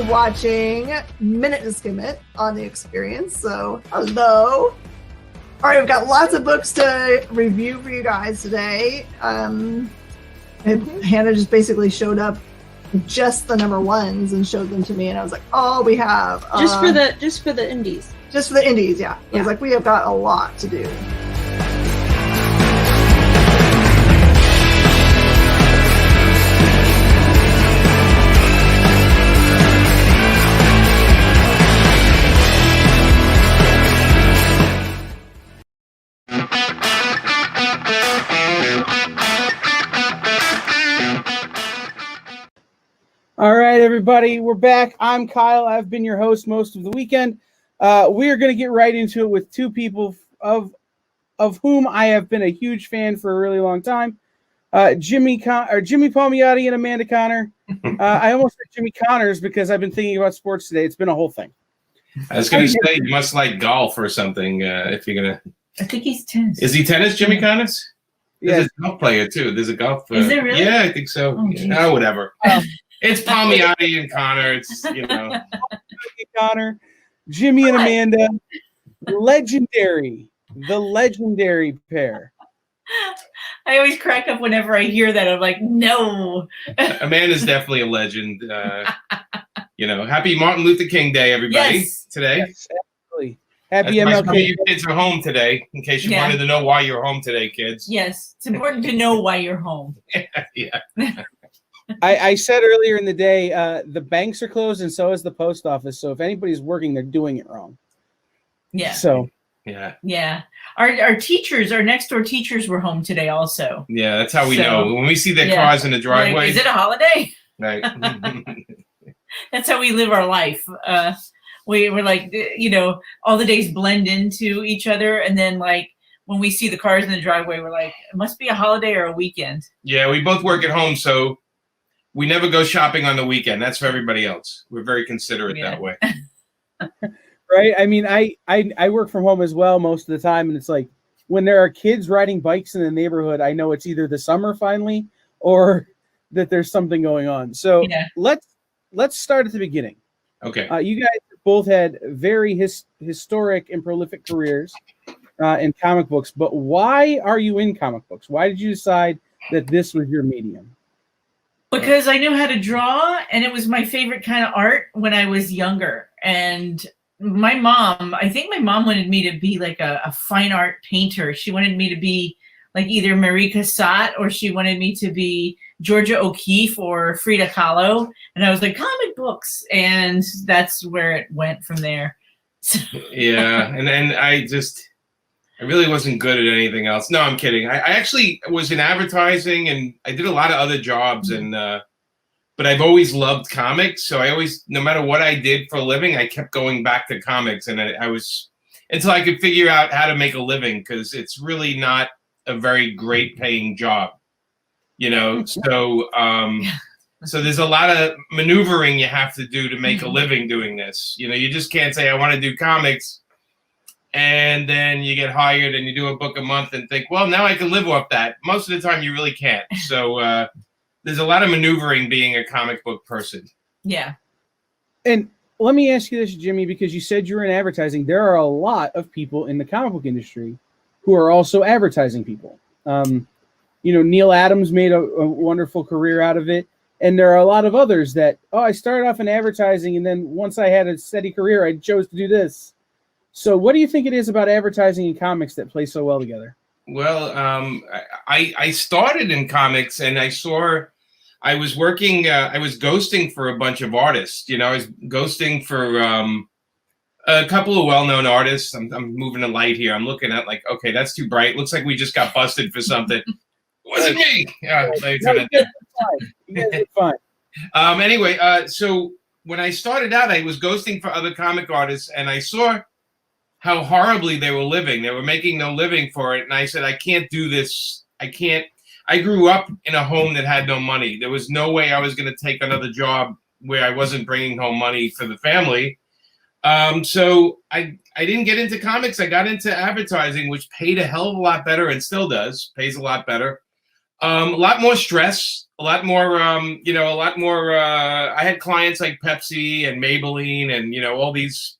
watching Minute to Skim It on the Experience. So, hello. All right, we've got lots of books to review for you guys today. And Hannah just basically showed up just the number ones and showed them to me, and I was like, "Oh, we have just for the indies." Just for the indies, yeah. I was like, we have got a lot to do. All right, everybody, we're back. I'm Kyle. I've been your host most of the weekend. We are going to get right into it with two people of whom I have been a huge fan for a really long time. Jimmy Palmiotti and Amanda Connor. I almost said Jimmy Connors because I've been thinking about sports today. It's been a whole thing. I was going to say you must like golf or something if you're going to. I think he's tennis. Is he tennis, Jimmy Connors? Yeah. There's a golf player, too. There's a golf. Is there really? Yeah, I think so. Oh, whatever. It's Palmiotti and Connor. It's, Connor, Jimmy and Amanda, the legendary pair. I always crack up whenever I hear that. I'm like, no. Amanda's definitely a legend. Happy Martin Luther King Day, everybody, today. Yes, absolutely. Happy MLK. MLK. You kids are home today, in case you wanted to know why you're home today, kids. Yes, it's important to know why you're home. Yeah. I said earlier in the day, the banks are closed and so is the post office. So if anybody's working, they're doing it wrong. Yeah. So. Yeah. Our teachers, our next door teachers were home today also. Yeah, that's how we know. When we see their cars in the driveway. Like, is it a holiday? Right. That's how we live our life. We're like, all the days blend into each other. And then like when we see the cars in the driveway, we're like, it must be a holiday or a weekend. Yeah, we both work at home. So we never go shopping on the weekend. That's for everybody else. We're very considerate that way. Right. I mean, I work from home as well most of the time. And it's like when there are kids riding bikes in the neighborhood, I know it's either the summer finally or that there's something going on. So let's start at the beginning. Okay. You guys both had very historic and prolific careers in comic books. But why are you in comic books? Why did you decide that this was your medium? Because I knew how to draw, and it was my favorite kind of art when I was younger. And I think my mom wanted me to be like a fine art painter. She wanted me to be like either Marie Cassatt or she wanted me to be Georgia O'Keeffe or Frida Kahlo. And I was like, comic books. And that's where it went from there. Yeah. And then I really wasn't good at anything else. No, I'm kidding. I actually was in advertising and I did a lot of other jobs, but I've always loved comics. So I always, no matter what I did for a living, I kept going back to comics, and I was until I could figure out how to make a living, because it's really not a very great paying job, So there's a lot of maneuvering you have to do to make a living doing this. You just can't say I want to do comics and then you get hired and you do a book a month and think, well, now I can live off that. Most of the time you really can't. So there's a lot of maneuvering being a comic book person. Yeah. And let me ask you this, Jimmy, because you said you're in advertising. There are a lot of people in the comic book industry who are also advertising people. Neil Adams made a wonderful career out of it. And there are a lot of others that, I started off in advertising, and then once I had a steady career, I chose to do this. So what do you think it is about advertising and comics that play so well together? Well, I started in comics, and I was working, I was ghosting for a bunch of artists. I was ghosting for a couple of well-known artists. I'm moving the light here. I'm looking at like, okay, that's too bright. Looks like we just got busted for something. It wasn't me. Yeah, You guys did fine. Anyway, so when I started out, I was ghosting for other comic artists, and I saw how horribly they were living. They were making no living for it. And I said, I can't do this. I can't. I grew up in a home that had no money. There was no way I was going to take another job where I wasn't bringing home money for the family. So I didn't get into comics. I got into advertising, which paid a hell of a lot better and still does, pays a lot better. A lot more stress, a lot more, a lot more. I had clients like Pepsi and Maybelline and, all these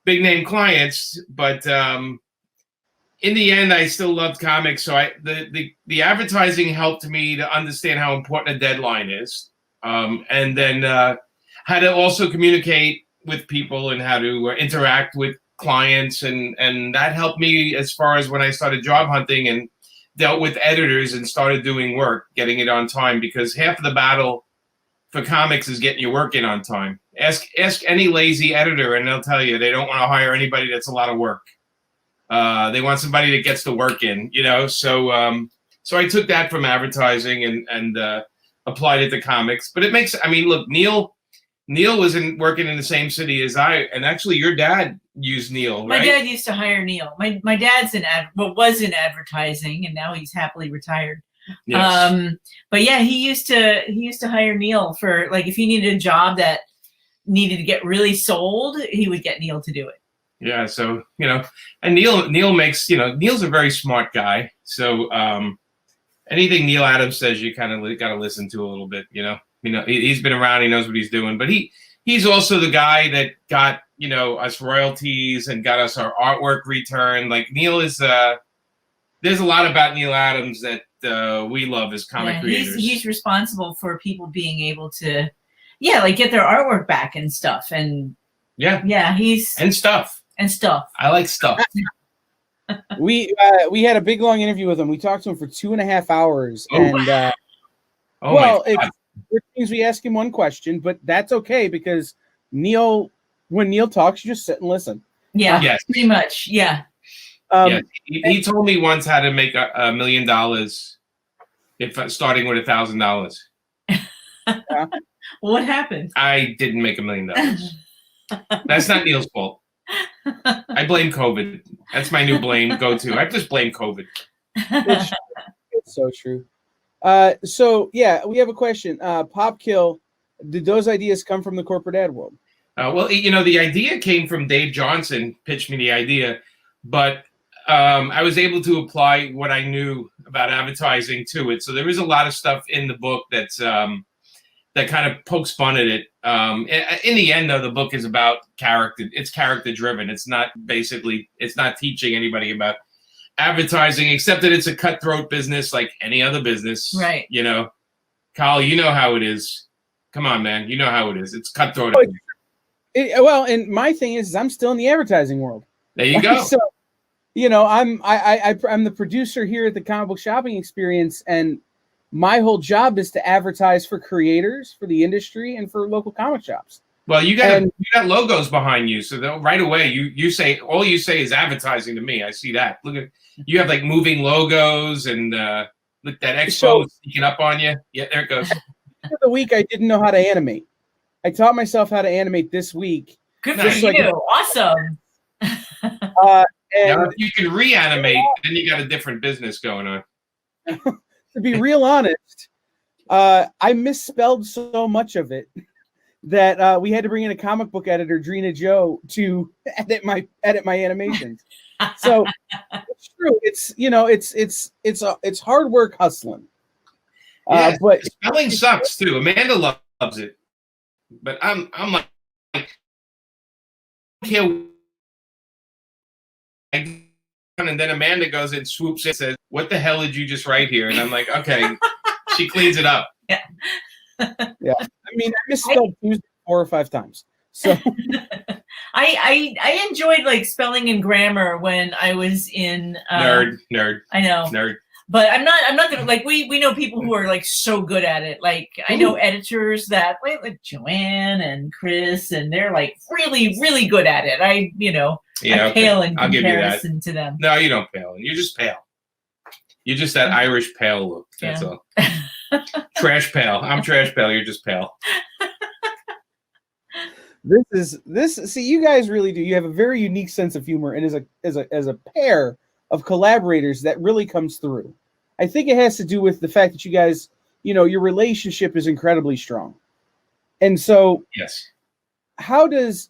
big name clients. But in the end, I still loved comics. So the advertising helped me to understand how important a deadline is. And then how to also communicate with people and how to interact with clients. And that helped me as far as when I started job hunting and dealt with editors and started doing work, getting it on time, because half of the battle for comics is getting your work in on time. Ask any lazy editor and they'll tell you they don't want to hire anybody that's a lot of work. They want somebody that gets the work in, So I took that from advertising and applied it to comics. But it makes, look, Neil was working in the same city as I, and actually your dad used Neil, right? My dad used to hire Neil. My dad's was in advertising, and now he's happily retired. Yes. But yeah, he used to hire Neil for, like, if he needed a job that needed to get really sold, he would get Neil to do it. Yeah, so and Neil makes Neil's a very smart guy. So anything Neil Adams says, you kind of got to listen to a little bit. He's been around, he knows what he's doing, but he's also the guy that got us royalties and got us our artwork returned. Like Neil is there's a lot about Neil Adams that we love as comic creators. He's responsible for people being able to get their artwork back and stuff. And he's and stuff. I like stuff. We had a big long interview with him. We talked to him for 2.5 hours, it means we ask him one question, but that's okay because when Neil talks, you just sit and listen. Yeah, yes. Pretty much. Yeah. He told me once how to make $1 million if starting with $1,000. What happened? I didn't make $1 million. That's not Neil's fault. I blame COVID. That's my new blame go-to. I just blame COVID. It's so true. We have a question. Popkill, did those ideas come from the corporate ad world? The idea came from Dave Johnson, pitched me the idea, but I was able to apply what I knew about advertising to it. So there is a lot of stuff in the book that's that kind of pokes fun at it. In the end, though, the book is about character. It's character driven. It's not teaching anybody about advertising, except that it's a cutthroat business like any other business. Right. Kyle, you know how it is. Come on, man. You know how it is. It's cutthroat. And my thing is I'm still in the advertising world. There you go. So, I'm the producer here at the Comic Book Shopping Experience, and my whole job is to advertise for creators, for the industry, and for local comic shops. Well, you got logos behind you, so right away you say all you say is advertising to me. I see that. Look at you have like moving logos and look that expo sneaking up on you. Yeah, there it goes. For the week, I didn't know how to animate. I taught myself how to animate this week. Good for you! Awesome. Now, if you can reanimate, then you got a different business going on. To be real honest, I misspelled so much of it that we had to bring in a comic book editor, Drina Joe, to edit my animations. So it's true. It's hard work hustling. But spelling sucks too. Amanda loves it, but I'm like, I don't care. And then Amanda goes and swoops in and says, "What the hell did you just write here?" And I'm like, "Okay." She cleans it up. Yeah. Yeah. I misspelled Tuesday 4 or 5 times. So I enjoyed like spelling and grammar when I was in nerd. I know. Nerd. But I'm not gonna, like, we know people who are like so good at it. Like I know editors that like Joanne and Chris, and they're like really, really good at it. I pale in comparison to them. No, you don't pale. You're just pale. You're just that Irish pale look. That's all. Trash pale. I'm trash pale. You're just pale. See, you guys really do. You have a very unique sense of humor, and as a pair of collaborators, that really comes through. I think it has to do with the fact that you guys, your relationship is incredibly strong. And so, yes. How does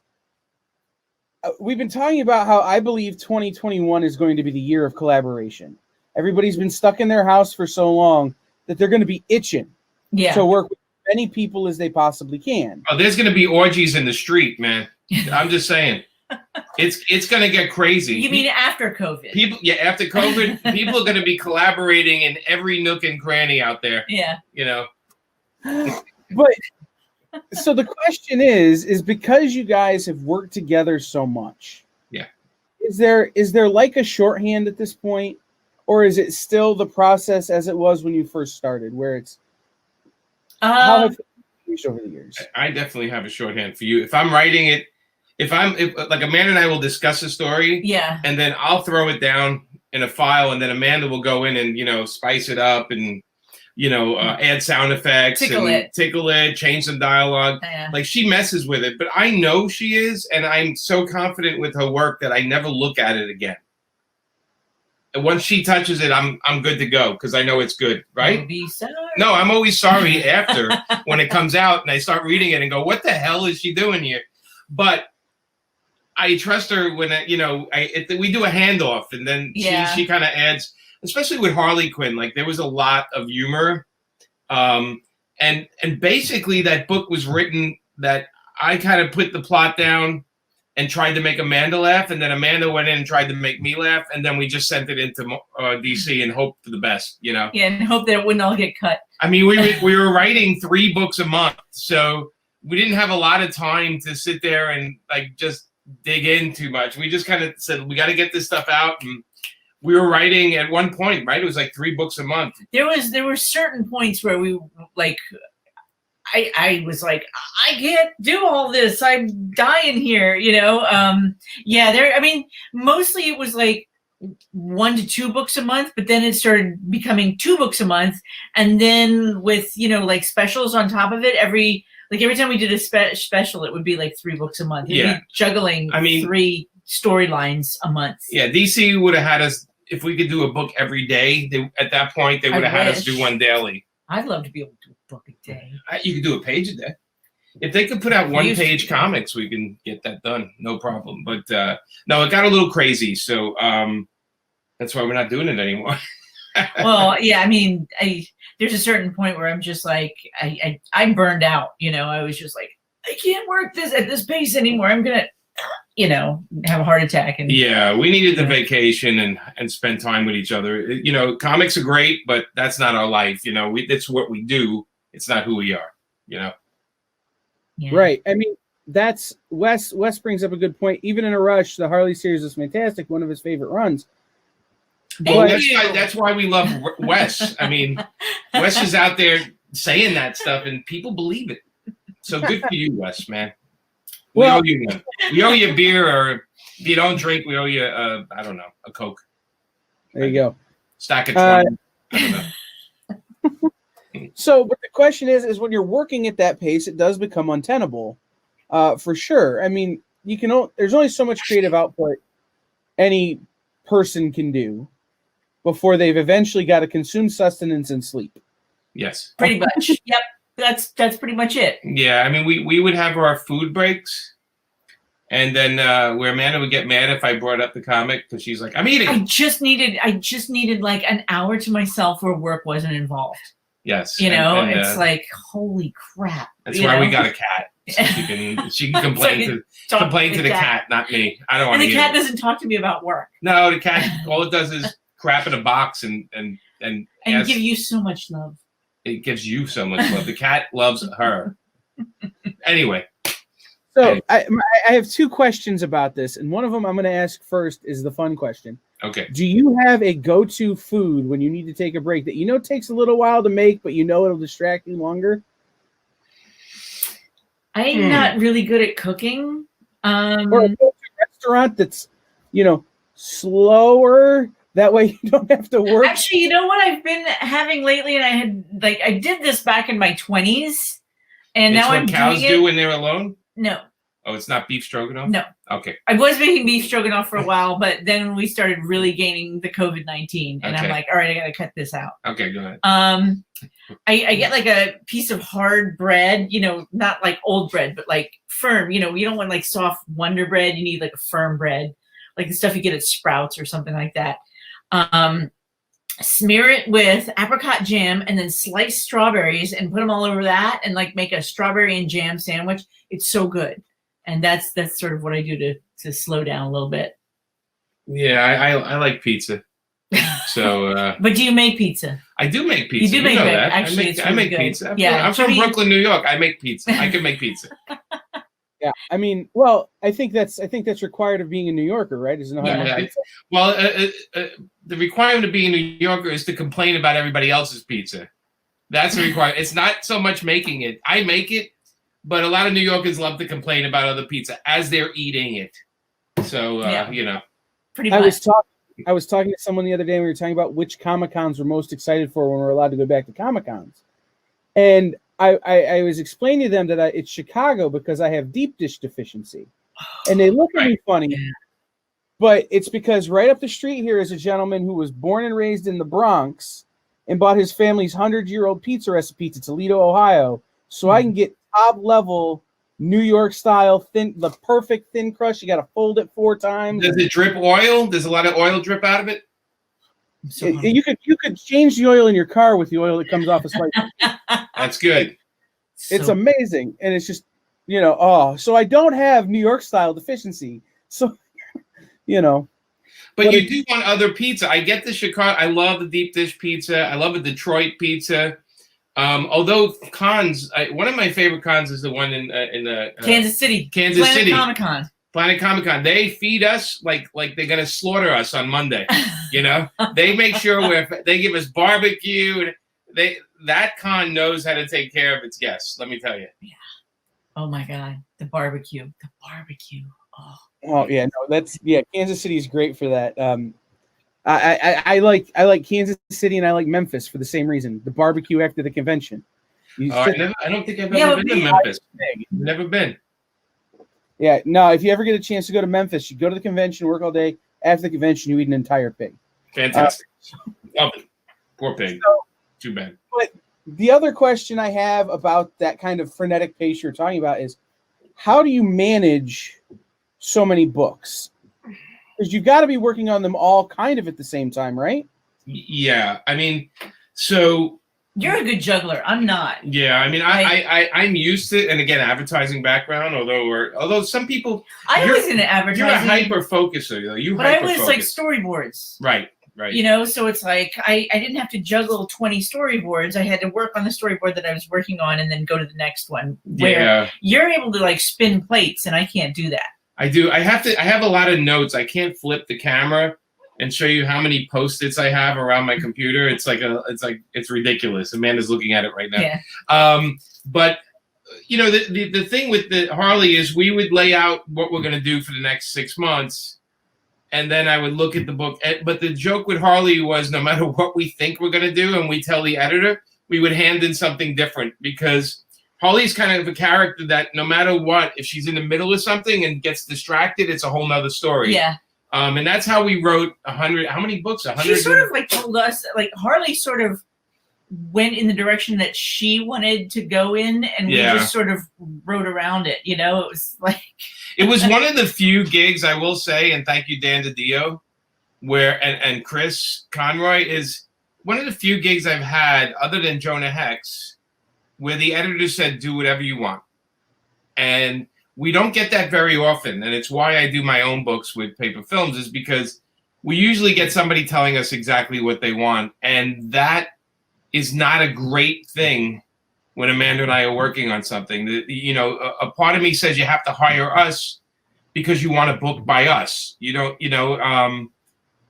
we've been talking about how I believe 2021 is going to be the year of collaboration. Everybody's been stuck in their house for so long that they're going to be itching Yeah. to work with as many people as they possibly can. Oh, there's going to be orgies in the street, man. I'm just saying. It's going to get crazy. You mean after COVID? People, yeah, after COVID, people are going to be collaborating in every nook and cranny out there. Yeah. You know. But so the question is because you guys have worked together so much. Yeah. Is there like a shorthand at this point, or is it still the process as it was when you first started, where it's how have you changed over the years? I definitely have a shorthand for you. If I'm writing it, if like Amanda and I will discuss a story, yeah, and then I'll throw it down in a file, and then Amanda will go in and spice it up and add sound effects, tickle it, change some dialogue. Yeah. Like she messes with it, but I know she is, and I'm so confident with her work that I never look at it again. And once she touches it, I'm good to go because I know it's good, right? Be sorry. No, I'm always sorry after when it comes out and I start reading it and go, "What the hell is she doing here?" But I trust her when we do a handoff, and then she kind of adds. Especially with Harley Quinn, like there was a lot of humor, and basically that book was written that I kind of put the plot down and tried to make Amanda laugh, and then Amanda went in and tried to make me laugh, and then we just sent it into DC and hoped for the best, Yeah, and hope that it wouldn't all get cut. I mean, we were writing 3 books a month, so we didn't have a lot of time to sit there and like just dig in too much. We just kind of said we got to get this stuff out. And we were writing at one point, right? It was like 3 books a month. There were certain points where we like, I was like, I can't do all this. I'm dying here, I mean, mostly it was like 1 to 2 books a month, but then it started becoming 2 books a month. And then with, like specials on top of it, every time we did a special, it would be like 3 books a month. It'd be juggling 3 storylines a month. Yeah, DC would have had us, if we could do a book every day, at that point, they would have had us do one daily. I'd love to be able to do a book a day. You could do a page a day. If they could put out 1-page comics, we can get that done. No problem. But no, it got a little crazy. So that's why we're not doing it anymore. Well, yeah, I mean, there's a certain point where I'm just like, I'm burned out. I was just like, I can't work this at this pace anymore. I'm going to, have a heart attack. And yeah, we needed the vacation and spend time with each other. Comics are great, but that's not our life. It's what we do. It's not who we are, Yeah. Right. I mean, that's Wes brings up a good point. Even in a rush, the Harley series is fantastic. One of his favorite runs. Well, that's why we love Wes. I mean, Wes is out there saying that stuff and people believe it. So good for you, Wes, man. We owe you one. We owe you a beer, or if you don't drink, we owe you a Coke. There you go. Stack of 20. I don't know. So, but the question is when you're working at that pace, it does become untenable, for sure. I mean, there's only so much creative output any person can do before they've eventually got to consume sustenance and sleep. Yes. Pretty much. Yep. That's pretty much it. Yeah, I mean, we would have our food breaks, and then where Amanda would get mad if I brought up the comic because she's like, "I'm eating." I just needed like an hour to myself where work wasn't involved. Yes, it's like, holy crap. That's why we got a cat. So she can complain to the cat, not me. I don't want to. And the cat doesn't talk to me about work. No, the cat. All it does is crap in a box and give you so much love. It gives you so much love. The cat loves her. Anyway. So I have 2 questions about this, and one of them I'm going to ask first is the fun question. Okay. Do you have a go-to food when you need to take a break that takes a little while to make, but it'll distract you longer? I'm not really good at cooking. Or a go-to restaurant that's, slower. That way you don't have to work. Actually, what I've been having lately, and I did this back in my 20s, and now I'm doing it. It's what cows do when they're alone? No. Oh, it's not beef stroganoff? No. Okay. I was making beef stroganoff for a while, but then we started really gaining the COVID-19, and I'm like, all right, I got to cut this out. Okay, go ahead. I get like a piece of hard bread, not like old bread, but like firm. You don't want like soft Wonder Bread. You need like a firm bread, like the stuff you get at Sprouts or something like that. smear it with apricot jam, and then slice strawberries and put them all over that, and like make a strawberry and jam sandwich. It's so good. And that's sort of what I do to slow down a little bit. Yeah, I like pizza. So, but do you make pizza? I do make pizza. You do make know it. that. Actually, I make good. pizza. Yeah, I'm from Brooklyn, New York. I make pizza. I can make pizza. Yeah, I mean, well, I think that's required of being a New Yorker, right? Isn't it? Well, the requirement of being a New Yorker is to complain about everybody else's pizza. That's a requirement. It's not so much making it. I make it, but a lot of New Yorkers love to complain about other pizza as they're eating it. So, you know. Pretty much. I was talking to someone the other day, and we were talking about which Comic-Cons we're most excited for when we're allowed to go back to Comic-Cons. And I was explaining to them that it's Chicago because I have deep dish deficiency. And they look at me funny. But it's because right up the street here is a gentleman who was born and raised in the Bronx and bought his family's 100-year-old pizza recipe to Toledo, Ohio, so I can get top-level New York style the perfect thin crust. You got to fold it 4 times. Does it drip oil? There's a lot of oil drip out of it. You could change the oil in your car with the oil that comes off a slight. That's good. It's amazing, and it's just so I don't have New York style deficiency. So But you do want other pizza. I get the Chicago. I love the deep dish pizza. I love a Detroit pizza. Although cons, one of my favorite cons is the one in the Kansas City. Planet Comic-Con. Planet Comic-Con. They feed us like they're gonna slaughter us on Monday. They make sure they give us barbecue. That con knows how to take care of its guests. Let me tell you. Yeah. Oh my God, the barbecue. Oh yeah, no, Kansas City is great for that. I like Kansas City and I like Memphis for the same reason. The barbecue after the convention. I don't think I've ever been to Memphis. Never been. Yeah, no. If you ever get a chance to go to Memphis, you go to the convention, work all day. After the convention, you eat an entire pig. Fantastic. Love it. Poor pig. Too bad. But the other question I have about that kind of frenetic pace you're talking about is, how do you manage so many books? Because you've got to be working on them all kind of at the same time, right? Yeah, I mean, so you're a good juggler. I'm not. Yeah, I mean, I'm used to it, and again, advertising background. Although some people, I was in advertising. You're a hyper focuser, though. But I was like storyboards. Right. So it's like I didn't have to juggle 20 storyboards. I had to work on the storyboard that I was working on, and then go to the next one. Where you're able to like spin plates, and I can't do that. I do. I have a lot of notes. I can't flip the camera and show you how many Post-its I have around my computer. It's ridiculous. Amanda's looking at it right now. Yeah. But the thing with the Harley is we would lay out what we're going to do for the next 6 months, and then I would look at the book. But the joke with Harley was no matter what we think we're going to do, and we tell the editor, we would hand in something different because Harley's kind of a character that no matter what, if she's in the middle of something and gets distracted, it's a whole nother story. Yeah. And that's how we wrote 100. How many books? 100. She sort of like told us, like Harley sort of went in the direction that she wanted to go in, and we just sort of wrote around it. It was like it was one of the few gigs I will say, and thank you, Dan DiDio, where and Chris Conroy is one of the few gigs I've had other than Jonah Hex, where the editor said, do whatever you want. And we don't get that very often. And it's why I do my own books with Paper Films, is because we usually get somebody telling us exactly what they want. And that is not a great thing when Amanda and I are working on something. A part of me says you have to hire us because you want a book by us.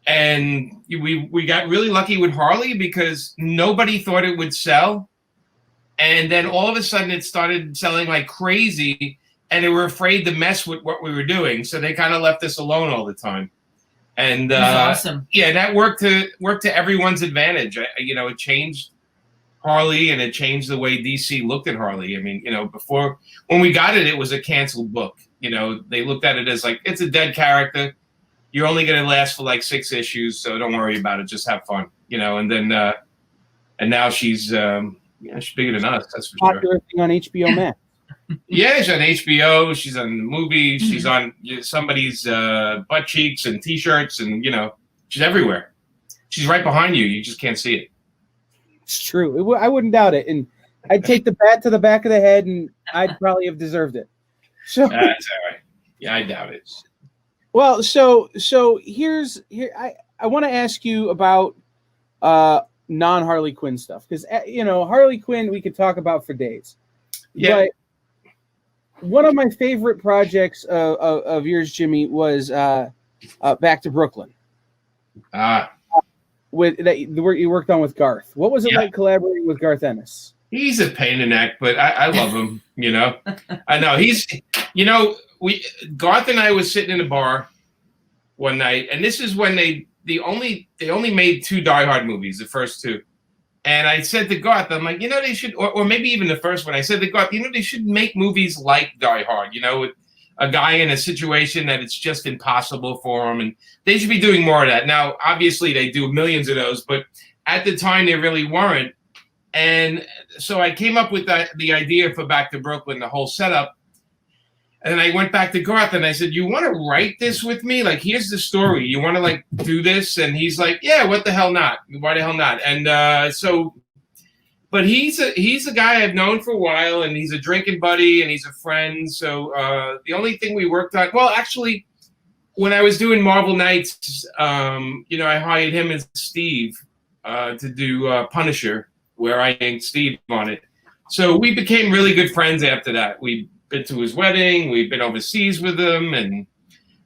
And we got really lucky with Harley because nobody thought it would sell. And then all of a sudden it started selling like crazy, and they were afraid to mess with what we were doing. So they kind of left us alone all the time. And that's awesome. Yeah, that worked to everyone's advantage. It changed Harley, and it changed the way DC looked at Harley. I mean, before, when we got it, it was a canceled book. They looked at it as like, it's a dead character. You're only going to last for like 6 issues, so don't worry about it. Just have fun, And then, and now she's she's bigger than us. That's for sure. Popular thing on HBO Max. Yeah, she's on HBO. She's on the movie. She's on somebody's butt cheeks and T-shirts, and she's everywhere. she's right behind you. You just can't see it. It's true. I wouldn't doubt it. And I'd take the bat to the back of the head, and I'd probably have deserved it. So That's all right. Yeah, I doubt it. well, so here I want to ask you about non Harley Quinn stuff, because Harley Quinn we could talk about for days. Yeah. But one of my favorite projects of yours, Jimmy, was Back to Brooklyn. With the work you worked on with Garth. What was it like collaborating with Garth Ennis? He's a pain in the neck, but I love him. I know he's. Garth and I was sitting in a bar one night, and this is when they only made 2 Die Hard movies, the first 2. And I said to Garth, I'm like, they should, or maybe even the first one. I said to Garth, they should make movies like Die Hard, with a guy in a situation that it's just impossible for him, and they should be doing more of that. Now, obviously, they do millions of those, but at the time, they really weren't. And so I came up with the idea for Back to Brooklyn, the whole setup. And then I went back to Garth and I said, you want to write this with me? Like, here's the story. You want to do this? And he's like, yeah, what the hell not? Why the hell not? And but he's a guy I've known for a while, and he's a drinking buddy and he's a friend. So the only thing we worked on, well, actually, when I was doing Marvel Knights, I hired him and Steve to do Punisher, where I inked Steve on it. So we became really good friends after that. We've been to his wedding. We've been overseas with him. And,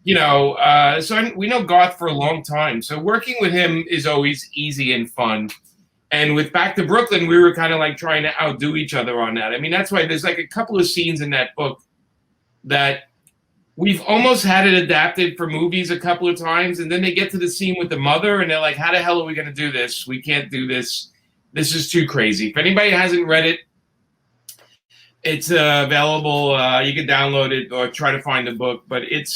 so we know Garth for a long time. So working with him is always easy and fun. And with Back to Brooklyn, we were kind of trying to outdo each other on that. I mean, that's why there's a couple of scenes in that book that we've almost had it adapted for movies a couple of times. And then they get to the scene with the mother and they're like, how the hell are we going to do this? We can't do this. This is too crazy. If anybody hasn't read it, it's available. You can download it or try to find the book. But it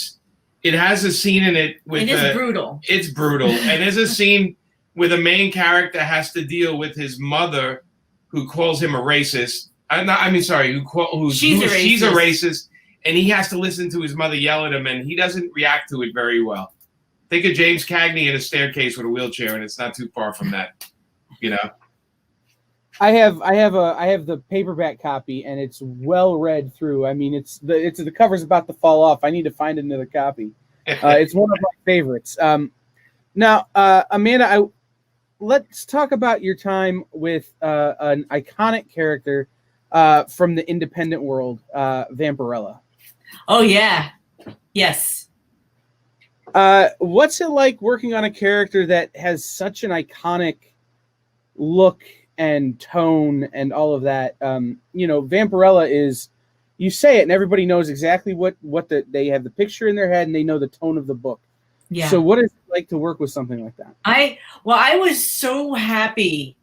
has a scene in it with. It is brutal. It's brutal, and there's a scene where the main character has to deal with his mother, who calls him a racist. She's a racist, and he has to listen to his mother yell at him, and he doesn't react to it very well. Think of James Cagney in a staircase with a wheelchair, and it's not too far from that. I have the paperback copy, and it's well read through. I mean, the cover's about to fall off. I need to find another copy. It's one of my favorites. Now, Amanda, let's talk about your time with an iconic character from the independent world, Vampirella. Oh yeah, yes. What's it like working on a character that has such an iconic look and tone and all of that? Vampirella is, you say it and everybody knows exactly what they have the picture in their head and they know the tone of the book. Yeah. So what is it like to work with something like that? I was so happy.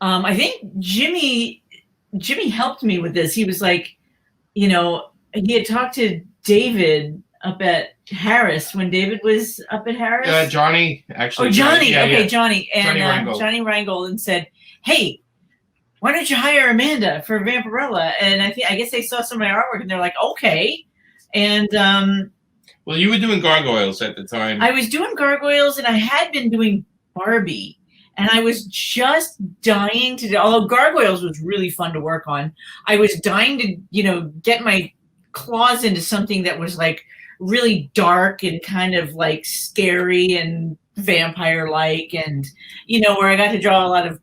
I think Jimmy helped me with this. He was like, he had talked to David up at Harris when David was up at Harris. Johnny, actually. Oh, Johnny. Yeah, okay, yeah. Johnny. And Johnny Reingold, and said, hey, why don't you hire Amanda for Vampirella? And I guess they saw some of my artwork and they're like, okay. And well, you were doing Gargoyles at the time. I was doing Gargoyles, and I had been doing Barbie, and I was just dying to do, although Gargoyles was really fun to work on, I was dying to, get my claws into something that was really dark and kind of scary and vampire-like, and, where I got to draw a lot of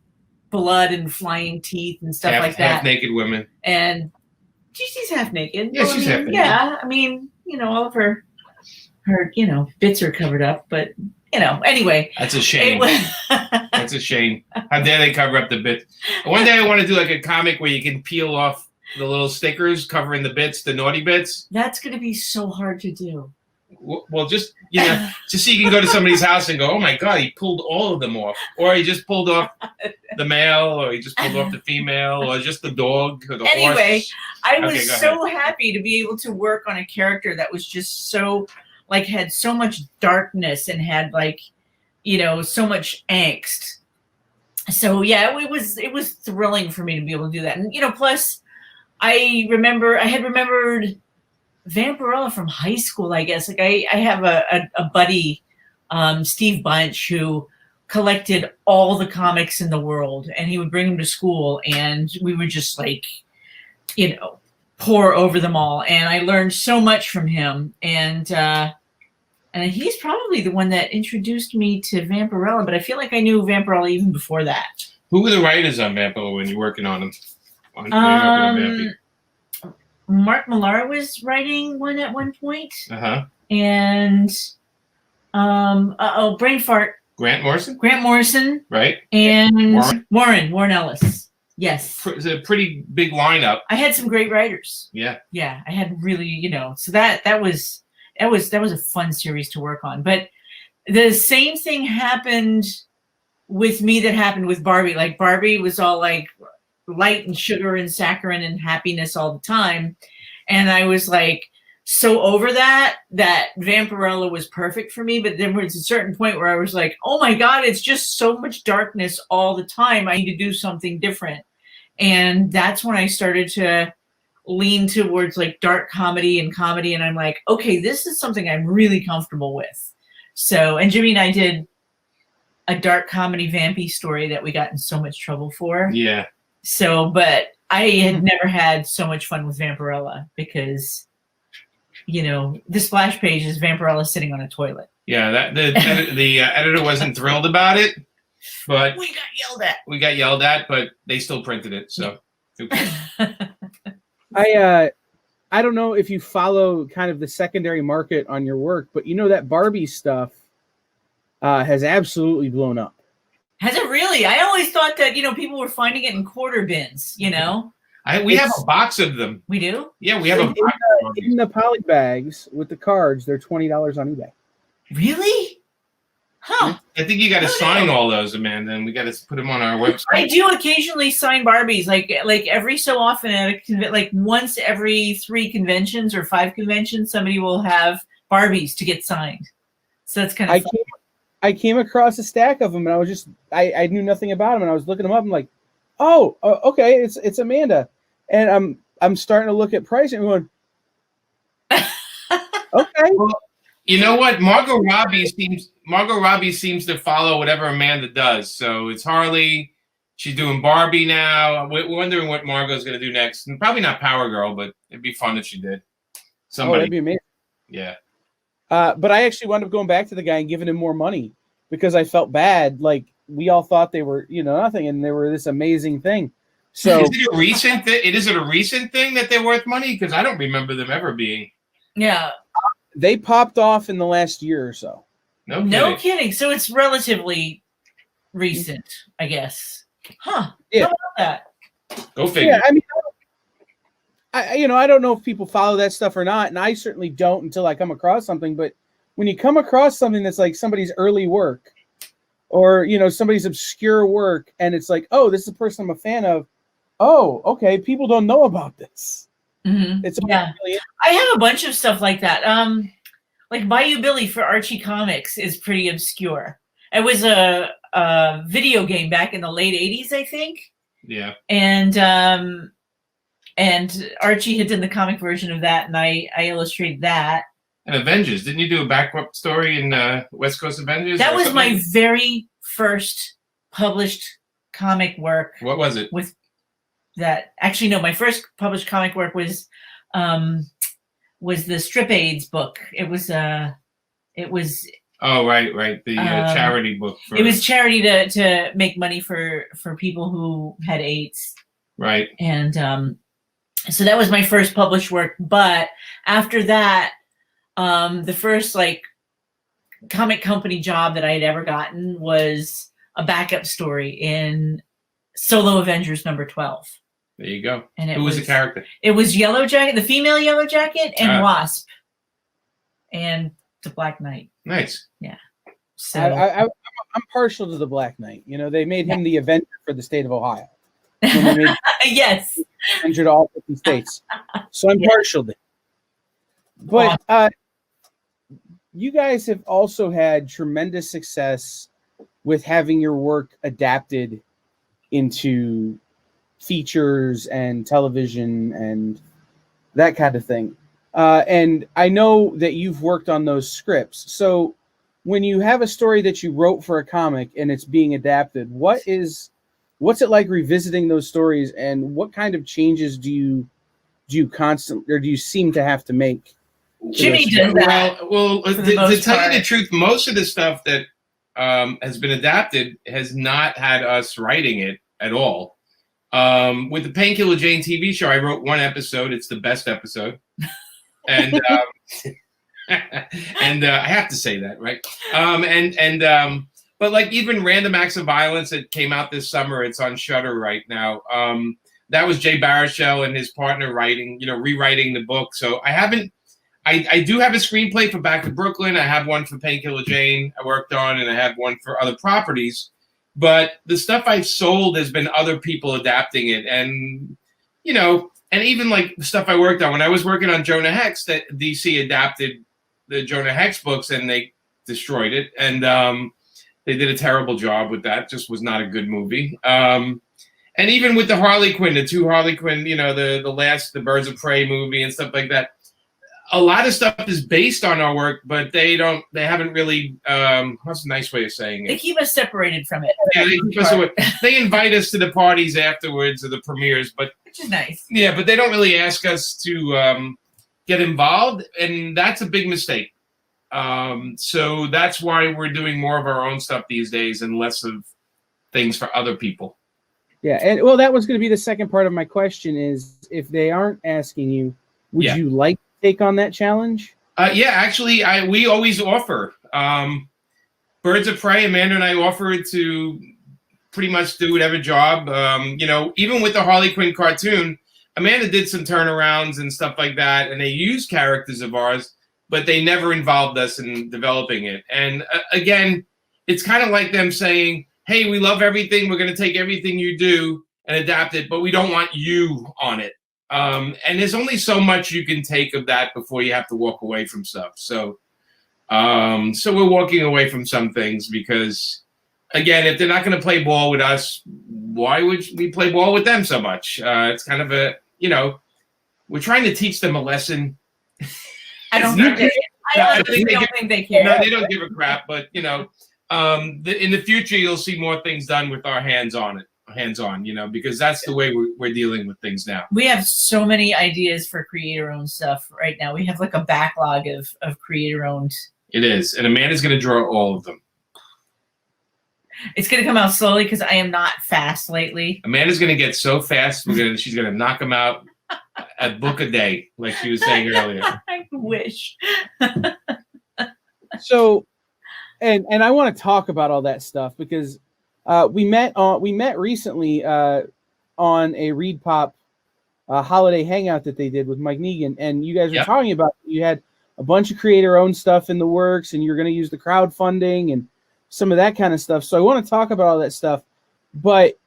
blood and flying teeth and stuff like that. Half-naked women. And she's half naked. Yeah, she's half naked. Yeah, I mean, all of her bits are covered up, but anyway. That's a shame. That's a shame. How dare they cover up the bits? One day I want to do a comic where you can peel off the little stickers covering the bits, the naughty bits. That's going to be so hard to do. Well, just so you can go to somebody's house and go, oh my God, he pulled all of them off. Or he just pulled off the male, or he just pulled off the female, or just the dog, or the horse. I was so happy to be able to work on a character that was just so had so much darkness and had so much angst. So yeah, it was thrilling for me to be able to do that. And plus I had remembered Vampirella from high school, I guess. I have a buddy, Steve Bunch, who collected all the comics in the world, and he would bring them to school, and we would just like, pour over them all. And I learned so much from him. And he's probably the one that introduced me to Vampirella, but I feel like I knew Vampirella even before that. Who were the writers on Vampirella when you're working on them? Mark Millar was writing one at one point. Uh-huh. And brain fart. Grant Morrison? Grant Morrison. Right. And Warren Ellis. Yes. It's a pretty big lineup. I had some great writers. Yeah. Yeah. I had really, so that was a fun series to work on. But the same thing happened with me that happened with Barbie. Like Barbie was all like light and sugar and saccharin and happiness all the time. And I was like so over that Vampirella was perfect for me. But then there was a certain point where I was like, oh my God, it's just so much darkness all the time. I need to do something different. And that's when I started to lean towards like dark comedy. And I'm like, okay, this is something I'm really comfortable with. So, and Jimmy and I did a dark comedy vampy story that we got in so much trouble for. Yeah. So, but I had never had so much fun with Vampirella because, the splash page is Vampirella sitting on a toilet. Yeah, the editor wasn't thrilled about it, but we got yelled at. But they still printed it. So, okay. I don't know if you follow kind of the secondary market on your work, but that Barbie stuff has absolutely blown up. Has it really? I always thought that people were finding it in quarter bins. We have a box of them. We do? Yeah, we have a box in the poly bags with the cards. They're $20 on eBay. Really? Huh. I think you got to sign all those, Amanda, and we got to put them on our website. I do occasionally sign Barbies, like every so often at like once every 3 conventions or 5 conventions, somebody will have Barbies to get signed. So that's kind of fun. I came across a stack of them, and I was I knew nothing about them, and I was looking them up. I'm like, oh, okay, it's Amanda, and I'm starting to look at pricing and going, okay. Well, you know what? Margot Robbie seems to follow whatever Amanda does. So it's Harley. She's doing Barbie now. We're wondering what Margot's going to do next. And probably not Power Girl, but it'd be fun if she did. Somebody. Oh, that'd be amazing. Yeah. But I actually wound up going back to the guy and giving him more money because I felt bad. Like we all thought they were, nothing, and they were this amazing thing. So is it a recent thing? Is it a recent thing that they're worth money? Because I don't remember them ever being. Yeah. They popped off in the last year or so. No kidding. So it's relatively recent, I guess. Huh. Yeah. How about that? Go figure. Yeah, I mean, I don't know if people follow that stuff or not, and I certainly don't until I come across something. But when you come across something that's like somebody's early work, or somebody's obscure work, and it's like, oh, this is a person I'm a fan of. Oh, okay, people don't know about this. Mm-hmm. It's really I have a bunch of stuff like that. Like Bayou Billy for Archie Comics is pretty obscure. It was a video game back in the late 80s, I think. Yeah. And Archie had done the comic version of that, and I illustrated that. And Avengers. Didn't you do a backup story in West Coast Avengers? That was my very first published comic work. What was it? With that, actually, no, my first published comic work was the Strip AIDS book. It was. Oh, right. The charity book. It was charity to make money for people who had AIDS. Right. And so that was my first published work. But after that, the first comic company job that I had ever gotten was a backup story in Solo Avengers number 12. There you go. And who was the character? It was Yellow Jacket, the female Yellow Jacket, and Wasp, and the Black Knight. Nice. Yeah. So I'm partial to the Black Knight. They made him the Avenger for the state of Ohio. Yes. Avenger to all 50 states. So I'm partial to him. But you guys have also had tremendous success with having your work adapted into features and television and that kind of thing. And I know that you've worked on those scripts. So when you have a story that you wrote for a comic and it's being adapted, what's it like revisiting those stories, and what kind of changes do you constantly, or do you seem to have to make? Jimmy does that. Well, to tell you the truth, most of the stuff that has been adapted has not had us writing it at all. With the Painkiller Jane TV show, I wrote one episode. It's the best episode, and and I have to say that, right? But like even Random Acts of Violence that came out this summer, it's on Shudder right now. That was Jay Baruchel and his partner rewriting the book. So I do have a screenplay for Back to Brooklyn. I have one for Painkiller Jane I worked on, and I have one for other properties. But the stuff I've sold has been other people adapting it. And, and even like the stuff I worked on, when I was working on Jonah Hex, that DC adapted the Jonah Hex books and they destroyed it. And they did a terrible job with that. Just was not a good movie. And even with the Harley Quinn, the two Harley Quinn, the Birds of Prey movie and stuff like that, a lot of stuff is based on our work, but they haven't really, what's a nice way of saying it? They keep us separated from it. Yeah, they invite us to the parties afterwards or the premieres, which is nice. Yeah, but they don't really ask us to get involved, and that's a big mistake. So that's why we're doing more of our own stuff these days and less of things for other people. Yeah, and well, that was going to be the second part of my question is, if they aren't asking you, would you like take on that challenge? Yeah, actually, we always offer. Birds of Prey, Amanda and I offer to pretty much do whatever job. Even with the Harley Quinn cartoon, Amanda did some turnarounds and stuff like that, and they used characters of ours, but they never involved us in developing it. And again, it's kind of like them saying, hey, we love everything. We're going to take everything you do and adapt it, but we don't want you on it. And there's only so much you can take of that before you have to walk away from stuff. So we're walking away from some things because, again, if they're not going to play ball with us, why would we play ball with them so much? It's kind of we're trying to teach them a lesson. I don't think they care. No, they don't give a crap. But in the future, you'll see more things done with our hands-on, because that's the way we're dealing with things now. We have so many ideas for creator-owned stuff right now. We have like a backlog of creator-owned. It is, and Amanda's going to draw all of them. It's going to come out slowly because I am not fast lately. Amanda's going to get so fast, she's going to knock them out a book a day, like she was saying earlier. I wish. So, and I want to talk about all that stuff because we met recently on a Reed Pop holiday hangout that they did with Mike Negan, and you guys were talking about you had a bunch of creator-owned stuff in the works, and you're going to use the crowdfunding and some of that kind of stuff. So I want to talk about all that stuff, but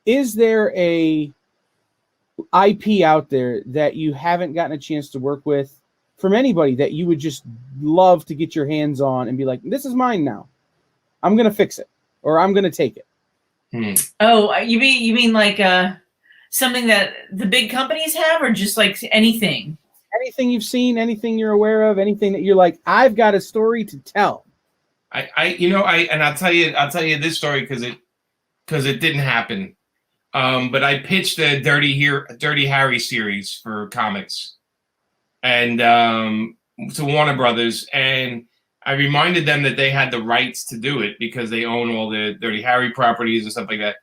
is there a IP out there that you haven't gotten a chance to work with from anybody that you would just love to get your hands on and be like, this is mine now. I'm going to fix it, or I'm going to take it. Oh, you mean like something that the big companies have, or just like anything? Anything you've seen, anything you're aware of, anything that you're like, I've got a story to tell. I'll tell you this story because it didn't happen. But I pitched the Dirty Harry series for comics, and to Warner Brothers, and I reminded them that they had the rights to do it because they own all the Dirty Harry properties and stuff like that.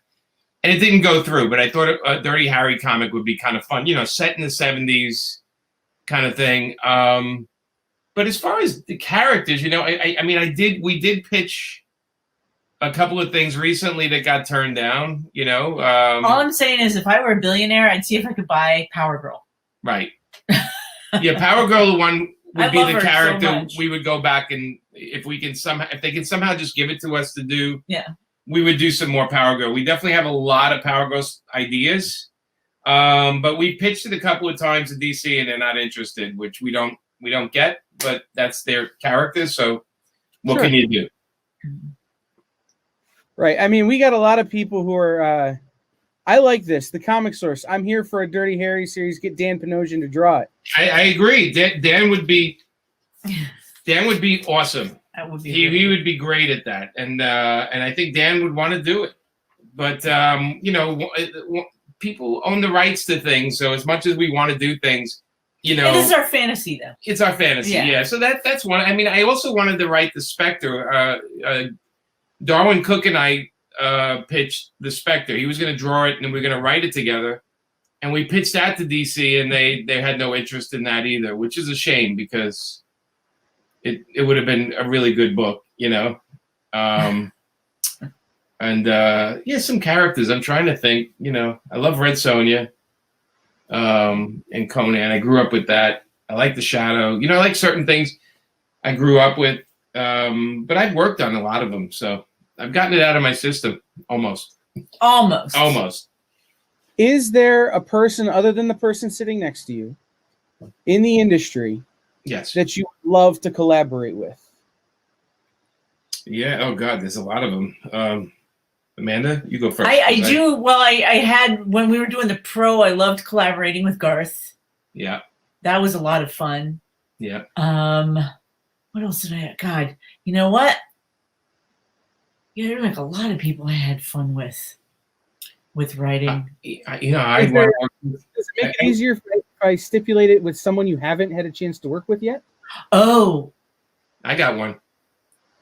And it didn't go through, but I thought a Dirty Harry comic would be kind of fun, set in the 70s kind of thing. But as far as the characters, we did pitch a couple of things recently that got turned down, All I'm saying is if I were a billionaire, I'd see if I could buy Power Girl. Right. Yeah, Power Girl, the one would be the character so we would go back and if they can somehow just give it to us to do, we would do some more Power Girl. We definitely have a lot of Power Girl ideas. But we pitched it a couple of times to DC and they're not interested, which we don't get, but that's their character. So what can you do? Right. I mean, we got a lot of people who are, I like this, the comic source. I'm here for a Dirty Harry series. Get Dan Panosian to draw it. I agree. Dan would be Dan would be awesome. That would be. He would be great at that, and I think Dan would want to do it. But you know, people own the rights to things, so as much as we want to do things, you know, it is our fantasy, though. It's our fantasy, yeah. So that's one. I mean, I also wanted to write the Spectre. Darwin Cook and I pitched the Spectre. He was going to draw it, and we were going to write it together. And we pitched that to DC, and they had no interest in that either, which is a shame because it would have been a really good book, you know. And yeah, some characters. I'm trying to think. You know, I love Red Sonja and Conan. I grew up with that. I like the Shadow. You know, I like certain things I grew up with. But I've worked on a lot of them, so I've gotten it out of my system almost. Almost. Is there a person other than the person sitting next to you in the industry, yes, that you love to collaborate with? Yeah. Oh God, there's a lot of them. Amanda, you go first. I do. Well, I had, when we were doing the pro, I loved collaborating with Garth. Yeah. That was a lot of fun. Yeah. What else did I? God, you know what? Yeah, there were like a lot of people I had fun with writing. You know, does it make it easier if I stipulate it with someone you haven't had a chance to work with yet? Oh, I got one.